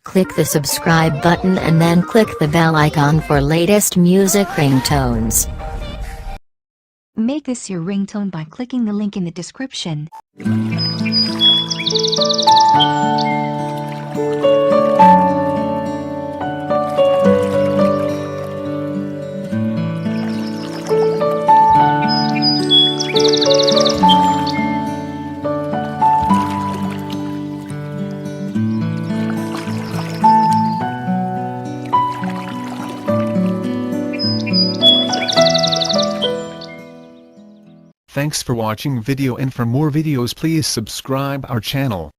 Click the subscribe button and then click the bell icon for latest music ringtones. Make this your ringtone by clicking the link in the description. Thanks for watching video, and for more videos please subscribe our channel.